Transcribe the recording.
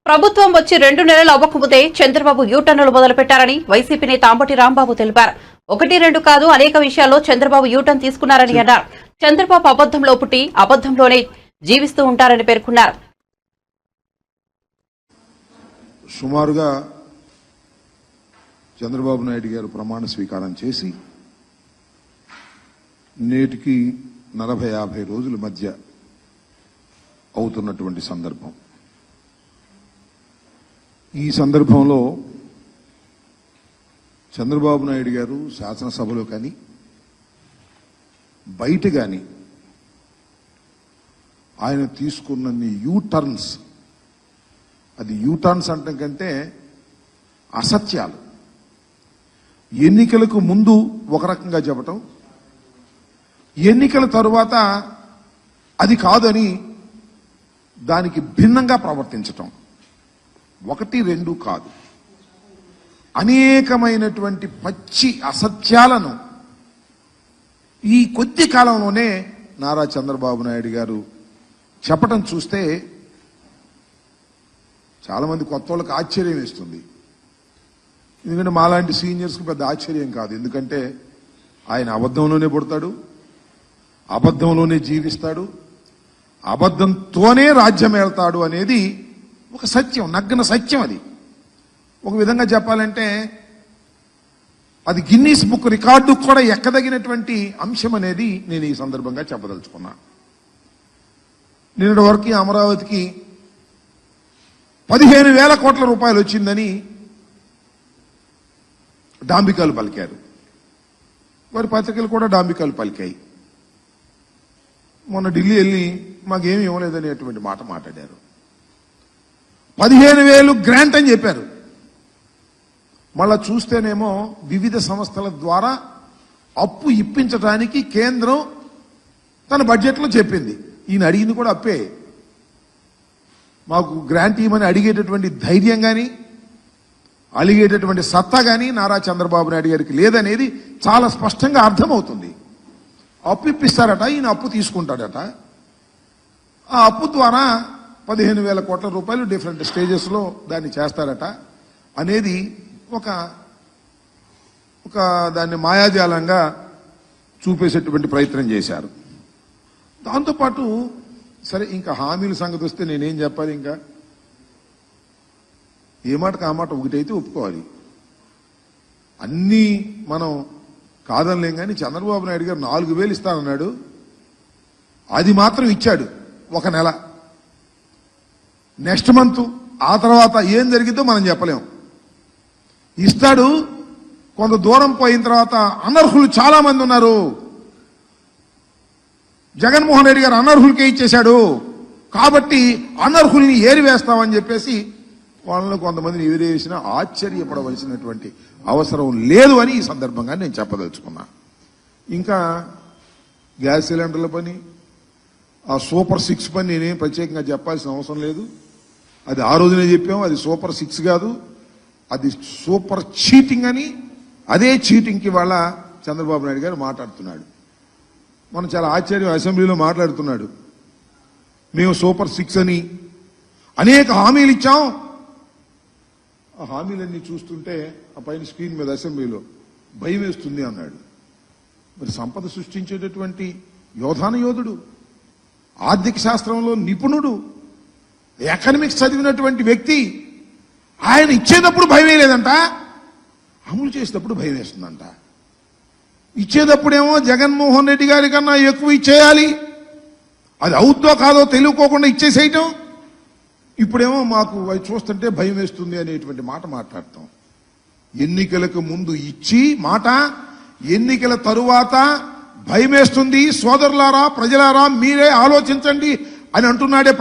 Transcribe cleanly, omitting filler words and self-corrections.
ప్రభుత్వం వచ్చి 2 నెలలు అవ్వకముందే చంద్రబాబు యూటర్న్లు మొదలుపెట్టారని వైసీపీ నేత అంబటి రాంబాబు తెలిపారు. 1-2 కాదు అనేక విషయాల్లో చంద్రబాబు యూటర్న్ తీసుకున్నారని అన్నారు. చంద్రబాబు అబద్ధంలో పుట్టి అబద్ధంలోనే జీవిస్తూ ఉంటారని పేర్కొన్నారు. సుమారుగా చంద్రబాబు నాయుడు గారు ప్రమాణ స్వీకారం చేసి నేటికి 40-50 రోజుల మధ్య అవుతున్నటువంటి సందర్భం. ఈ సందర్భంలో చంద్రబాబు నాయుడు గారు శాసనసభలో కానీ బయట కానీ ఆయన తీసుకున్నన్ని యూటర్న్స్, అది యూటర్న్స్ అంటం కంటే అసత్యాలు, ఎన్నికలకు ముందు ఒక రకంగా చెప్పటం, ఎన్నికల తరువాత అది కాదని దానికి భిన్నంగా ప్రవర్తించటం. 1-2 కాదు, అనేకమైనటువంటి పచ్చి అసత్యాలను ఈ కొద్ది కాలంలోనే నారా చంద్రబాబు నాయుడు గారు చెప్పటం చూస్తే చాలా మంది కొత్త వాళ్ళకి ఆశ్చర్యం వేస్తుంది. ఎందుకంటే మాలాంటి సీనియర్స్కి పెద్ద ఆశ్చర్యం కాదు. ఎందుకంటే ఆయన అబద్ధంలోనే పుడతాడు, అబద్ధంలోనే జీవిస్తాడు, అబద్ధంతోనే రాజ్యం వెళ్తాడు అనేది ఒక సత్యం, నగ్న సత్యం. అది ఒక విధంగా చెప్పాలంటే అది గిన్నీస్ బుక్ రికార్డు కూడా ఎక్కదగినటువంటి అంశం అనేది నేను ఈ సందర్భంగా చెప్పదలుచుకున్నా. నిన్నటి వరకు అమరావతికి 15,000 కోట్ల రూపాయలు వచ్చిందని డాంబికాలు పలికారు. వారి పత్రికలు కూడా డాంబికాలు పలికాయి. మొన్న ఢిల్లీ వెళ్ళి మాకేమీ ఇవ్వలేదనేటువంటి మాట మాట్లాడారు. 15,000 గ్రాంట్ అని చెప్పారు. మళ్ళా చూస్తేనేమో వివిధ సంస్థల ద్వారా అప్పు ఇప్పించడానికి కేంద్రం తన బడ్జెట్లో చెప్పింది. ఈయన అడిగింది కూడా అప్పే. మాకు గ్రాంట్ ఇవ్వమని అడిగేటటువంటి ధైర్యం కానీ అడిగేటటువంటి సత్తా కానీ నారా చంద్రబాబు నాయుడు గారికి లేదనేది చాలా స్పష్టంగా అర్థమవుతుంది. అప్పు ఇప్పిస్తారట, ఈయన అప్పు తీసుకుంటాడట. ఆ అప్పు ద్వారా 15,000 కోట్ల రూపాయలు డిఫరెంట్ స్టేజెస్లో దాన్ని చేస్తారట అనేది ఒక దాన్ని మాయాజాలంగా చూపేసేటువంటి ప్రయత్నం చేశారు. దాంతోపాటు సరే ఇంకా హామీల సంగతి వస్తే నేనేం చెప్పాలి? ఇంకా ఏ మాటకు ఆ మాట ఒకటైతే ఒప్పుకోవాలి. అన్నీ మనం కాదనలేం. కానీ చంద్రబాబు నాయుడు గారు 4,000 ఇస్తానన్నాడు, అది మాత్రం ఇచ్చాడు 1 నెల. నెక్స్ట్ మంత్ ఆ తర్వాత ఏం జరిగిందో మనం చెప్పలేం. ఇస్తాడు, కొంత దూరం పోయిన తర్వాత అనర్హులు చాలా మంది ఉన్నారు, జగన్మోహన్ రెడ్డి గారు అనర్హులకే ఇచ్చేశాడు, కాబట్టి అనర్హుల్ని ఏరివేస్తామని చెప్పేసి వాళ్ళని కొంతమందిని ఎదిరేసినా ఆశ్చర్యపడవలసినటువంటి అవసరం లేదు అని ఈ సందర్భంగా నేను చెప్పదలుచుకున్నా. ఇంకా గ్యాస్ సిలిండర్ల పని, ఆ సూపర్ 6 పని నేనేం ప్రత్యేకంగా చెప్పాల్సిన అవసరం లేదు. అది ఆ రోజునే చెప్పాం. అది సూపర్ 6 కాదు, అది సూపర్ చీటింగ్ అని. అదే చీటింగ్కి వాళ్ళ చంద్రబాబు నాయుడు గారు మాట్లాడుతున్నాడు. మనం చాలా ఆశ్చర్యం, అసెంబ్లీలో మాట్లాడుతున్నాడు. మేము సూపర్ 6 అని అనేక హామీలు ఇచ్చాం. ఆ హామీలన్నీ చూస్తుంటే ఆ పైన స్క్రీన్ మీద అసెంబ్లీలో భయం వేస్తుంది అన్నాడు. మరి సంపద సృష్టించేటటువంటి యోధాన యోధుడు, ఆర్థిక శాస్త్రంలో నిపుణుడు, ఎకనామిక్స్ చదివినటువంటి వ్యక్తి, ఆయన ఇచ్చేటప్పుడు భయం వేయలేదంట, అమలు చేసేటప్పుడు భయం వేస్తుందంట. ఇచ్చేటప్పుడేమో జగన్మోహన్ రెడ్డి గారి కన్నా ఎక్కువ ఇచ్చేయాలి, అది అవుద్దో కాదో తెలియకోకుండా ఇచ్చేసేయటం. ఇప్పుడేమో మాకు అవి చూస్తుంటే భయం వేస్తుంది అనేటువంటి మాట మాట్లాడతాం. ఎన్నికలకు ముందు ఇచ్చి మాట, ఎన్నికల తరువాత భయం వేస్తుంది. సోదరులారా, ప్రజలారా, మీరే ఆలోచించండి అని అంటున్నాడే